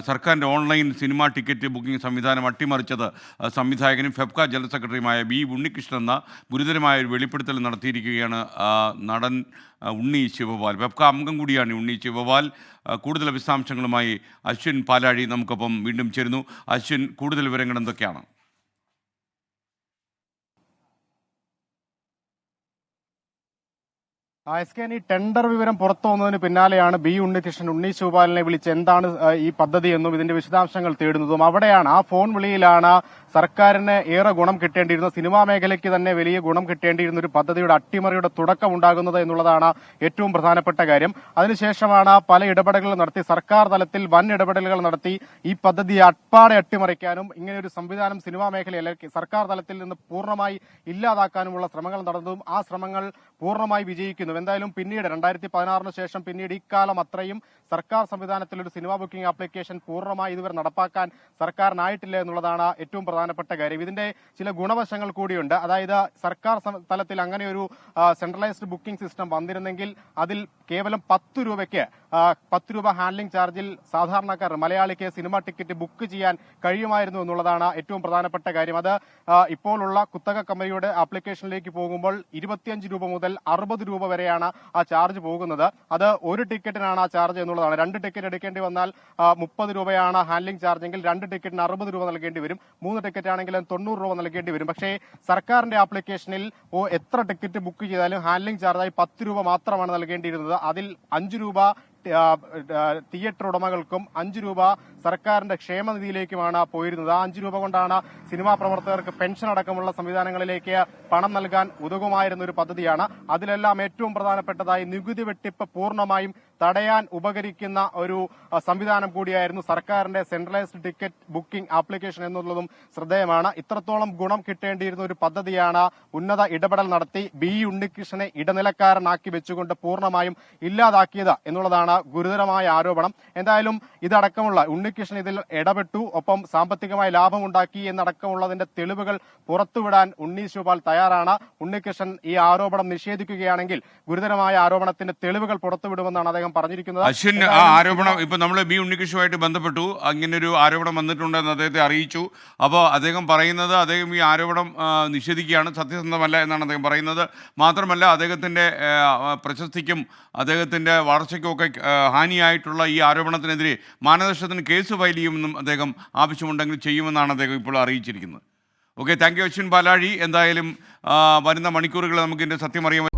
സർക്കാരിൻ്റെ online cinema ticket booking സംവിധാനം അട്ടിമറിച്ചത് സംവിധായകനും ഫെഫ്ക ജനറൽ സെക്രട്ടറിയുമായ ബി ഉണ്ണികൃഷ്ണൻ എന്ന ഗുരുതരമായ ഒരു വെളിപ്പെടുത്തൽ നടത്തിയിരിക്കുകയാണ് നടൻ ഉണ്ണി ശിവപാൽ. ഫെഫ്ക അംഗം കൂടിയാണ് ഉണ്ണി ശിവപാൽ. കൂടുതൽ വിശദാംശങ്ങളുമായി അശ്വിൻ പാലാഴി നമുക്കൊപ്പം വീണ്ടും ചേരുന്നു. അശ്വിൻ, കൂടുതൽ വിവരങ്ങൾ എന്തൊക്കെയാണ്? ഈ ടെൻഡർ വിവരം പുറത്തു വന്നതിന് പിന്നാലെയാണ് ബി ഉണ്ണികൃഷ്ണൻ ഉണ്ണി ശിവപാലിനെ വിളിച്ച് എന്താണ് ഈ പദ്ധതി എന്നും ഇതിന്റെ വിശദാംശങ്ങൾ തേടുന്നതും. അവിടെയാണ് ആ ഫോൺ വിളിയിലാണ് സർക്കാരിന് ഏറെ ഗുണം കിട്ടേണ്ടിയിരുന്ന, സിനിമാ മേഖലയ്ക്ക് തന്നെ വലിയ ഗുണം കിട്ടേണ്ടിയിരുന്ന ഒരു പദ്ധതിയുടെ അട്ടിമറിയുടെ തുടക്കം ഉണ്ടാകുന്നത് എന്നുള്ളതാണ് ഏറ്റവും പ്രധാനപ്പെട്ട കാര്യം. അതിനുശേഷമാണ് പല ഇടപെടലുകൾ നടത്തി, സർക്കാർ തലത്തിൽ വൻ ഇടപെടലുകൾ നടത്തി ഈ പദ്ധതി അപ്പാടെ അട്ടിമറിക്കാനും ഇങ്ങനെ ഒരു സംവിധാനം സിനിമാ മേഖലയിൽ സർക്കാർ തലത്തിൽ നിന്ന് പൂർണ്ണമായി ഇല്ലാതാക്കാനുമുള്ള ശ്രമങ്ങൾ നടന്നതും ആ ശ്രമങ്ങൾ പൂർണ്ണമായി വിജയിക്കുന്നു. എന്തായാലും പിന്നീട് 2016 ശേഷം പിന്നീട് ഇക്കാലം അത്രയും സർക്കാർ സംവിധാനത്തിൽ ഒരു സിനിമ ബുക്കിംഗ് ആപ്ലിക്കേഷൻ പൂർണ്ണമായി ഇതുവരെ നടപ്പാക്കാൻ സർക്കാരിനായിട്ടില്ല എന്നുള്ളതാണ് ഏറ്റവും പ്രധാനപ്പെട്ട കാര്യം. ഇതിന്റെ ചില ഗുണവശങ്ങൾ കൂടിയുണ്ട്. അതായത് സർക്കാർ തലത്തിൽ അങ്ങനെ ഒരു സെൻട്രലൈസ്ഡ് ബുക്കിംഗ് സിസ്റ്റം വന്നിരുന്നെങ്കിൽ അതിൽ കേവലം 10 രൂപയ്ക്ക് 10 രൂപ ഹാൻഡ്ലിംഗ് ചാർജിൽ സാധാരണക്കാർ മലയാളിക്ക് സിനിമ ടിക്കറ്റ് ബുക്ക് ചെയ്യാൻ കഴിയുമായിരുന്നു എന്നുള്ളതാണ് ഏറ്റവും പ്രധാനപ്പെട്ട കാര്യം. അത് ഇപ്പോഴുള്ള കുത്തക കമ്പനിയുടെ ആപ്ലിക്കേഷനിലേക്ക് പോകുമ്പോൾ 25 രൂപ മുതൽ 60 രൂപ വരെയാണ് ആ ചാർജ് പോകുന്നത്. അത് ഒരു ടിക്കറ്റിനാണ് ആ ചാർജ് എന്നുള്ളതാണ്. 2 ടിക്കറ്റ് എടുക്കേണ്ടി വന്നാൽ 30 രൂപയാണ് ഹാൻഡ്ലിംഗ് ചാർജ് എങ്കിൽ 2 ടിക്കറ്റിന് 60 രൂപ നൽകേണ്ടി വരും. 3 ടിക്കറ്റ് ആണെങ്കിൽ 90 രൂപ നൽകേണ്ടി വരും. പക്ഷേ സർക്കാരിന്റെ ആപ്ലിക്കേഷനിൽ എത്ര ടിക്കറ്റ് ബുക്ക് ചെയ്താലും ഹാൻഡ്ലിംഗ് ചാർജായി 10 രൂപ മാത്രമാണ് നൽകേണ്ടിയിരുന്നത്. അതിൽ 5 രൂപ തിയേറ്റർ ഉടമകൾക്കും 5 രൂപ സർക്കാരിന്റെ ക്ഷേമനിധിയിലേക്കുമാണ് പോയിരുന്നത്. ആ 5 രൂപ കൊണ്ടാണ് സിനിമാ പ്രവർത്തകർക്ക് പെൻഷൻ അടക്കമുള്ള സംവിധാനങ്ങളിലേക്ക് പണം നൽകാൻ ഉതകുമായിരുന്ന ഒരു പദ്ധതിയാണ്. അതിലെല്ലാം ഏറ്റവും പ്രധാനപ്പെട്ടതായി നികുതി വെട്ടിപ്പ് പൂർണ്ണമായും തടയാൻ ഉപകരിക്കുന്ന ഒരു സംവിധാനം കൂടിയായിരുന്നു സർക്കാരിന്റെ സെൻട്രലൈസ്ഡ് ടിക്കറ്റ് ബുക്കിംഗ് ആപ്ലിക്കേഷൻ എന്നുള്ളതും ശ്രദ്ധേയമാണ്. ഇത്രത്തോളം ഗുണം കിട്ടേണ്ടിയിരുന്ന ഒരു പദ്ധതിയാണ് ഉന്നത ഇടപെടൽ നടത്തി ബി ഉണ്ണികൃഷ്ണനെ ഇടനിലക്കാരനാക്കി വെച്ചുകൊണ്ട് പൂർണ്ണമായും ഇല്ലാതാക്കിയത് എന്നുള്ളതാണ് ഗുരുതരമായ ആരോപണം. എന്തായാലും ഇതടക്കമുള്ള ഉണ്ണികൃഷ്ണൻ ഇതിൽ ഇടപെട്ടു, ഒപ്പം സാമ്പത്തികമായി ലാഭമുണ്ടാക്കി എന്നടക്കമുള്ളതിന്റെ തെളിവുകൾ പുറത്തുവിടാൻ ഉണ്ണി ശിവപാൽ തയ്യാറാണ്. ഉണ്ണികൃഷ്ണൻ ഈ ആരോപണം നിഷേധിക്കുകയാണെങ്കിൽ ഗുരുതരമായ ആരോപണത്തിന്റെ തെളിവുകൾ പുറത്തുവിടുമെന്നാണ് അദ്ദേഹം പറഞ്ഞിരിക്കുന്നത്. അശ്വിൻ, ആ ആരോപണം ഇപ്പൊ നമ്മൾ ബി ഉണ്ണികൃഷ്ണനുമായിട്ട് ബന്ധപ്പെട്ടു, അങ്ങനൊരു ആരോപണം വന്നിട്ടുണ്ടെന്ന് അദ്ദേഹത്തെ അറിയിച്ചു. അപ്പോൾ അദ്ദേഹം പറയുന്നത് അദ്ദേഹം ഈ ആരോപണം നിഷേധിക്കുകയാണ്, സത്യസന്ധമല്ല എന്നാണ് അദ്ദേഹം പറയുന്നത്. മാത്രമല്ല അദ്ദേഹത്തിന്റെ പ്രശസ്തിക്കും അദ്ദേഹത്തിന്റെ വളർച്ചയ്ക്കും ഒക്കെ ഹാനിയായിട്ടുള്ള ഈ ആരോപണത്തിനെതിരെ മാനനഷ്ടത്തിന് കേസ് ഫയൽ ചെയ്യുമെന്നും അദ്ദേഹം ആവശ്യമുണ്ടെങ്കിൽ ചെയ്യുമെന്നാണ് അദ്ദേഹം ഇപ്പോൾ അറിയിച്ചിരിക്കുന്നത്. ഓക്കെ, താങ്ക് യു അശ്വിൻ പാലാഴി. എന്തായാലും വരുന്ന മണിക്കൂറുകൾ നമുക്ക് ഇതിന്റെ സത്യം അറിയാൻ